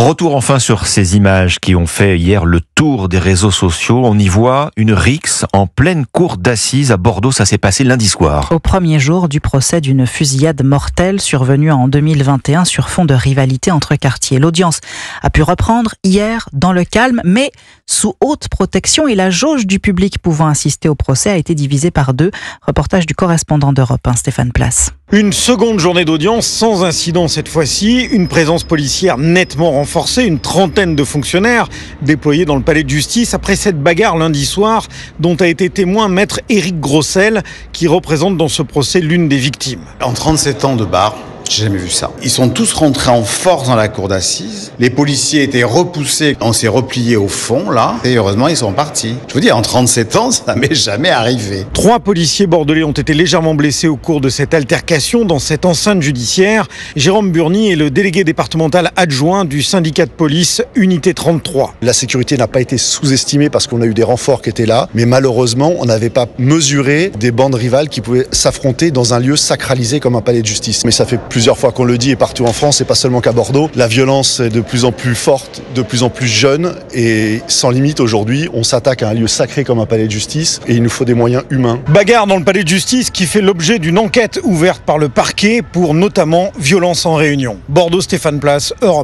Retour enfin sur ces images qui ont fait hier le tour des réseaux sociaux. On y voit une rixe en pleine cour d'assises à Bordeaux. Ça s'est passé lundi soir. Au premier jour du procès d'une fusillade mortelle survenue en 2021 sur fond de rivalité entre quartiers. L'audience a pu reprendre hier dans le calme, mais sous haute protection, et la jauge du public pouvant assister au procès a été divisée par deux. Reportage du correspondant d'Europe 1, Stéphane Place. Une seconde journée d'audience sans incident cette fois-ci, une présence policière nettement renforcée, une trentaine de fonctionnaires déployés dans le palais de justice après cette bagarre lundi soir dont a été témoin maître Éric Grossel qui représente dans ce procès l'une des victimes. En 37 ans de bar, j'ai jamais vu ça. Ils sont tous rentrés en force dans la cour d'assises. Les policiers étaient repoussés. On s'est replié au fond, là. Et heureusement, ils sont partis. Je vous dis, en 37 ans, ça m'est jamais arrivé. 3 policiers bordelais ont été légèrement blessés au cours de cette altercation dans cette enceinte judiciaire. Jérôme Burny est le délégué départemental adjoint du syndicat de police Unité 33. La sécurité n'a pas été sous-estimée parce qu'on a eu des renforts qui étaient là. Mais malheureusement, on n'avait pas mesuré des bandes rivales qui pouvaient s'affronter dans un lieu sacralisé comme un palais de justice. Mais ça fait plusieurs fois qu'on le dit et partout en France, et pas seulement qu'à Bordeaux. La violence est de plus en plus forte, de plus en plus jeune et sans limite aujourd'hui. On s'attaque à un lieu sacré comme un palais de justice et il nous faut des moyens humains. Bagarre dans le palais de justice qui fait l'objet d'une enquête ouverte par le parquet pour notamment violence en réunion. Bordeaux, Stéphane Place, Europe.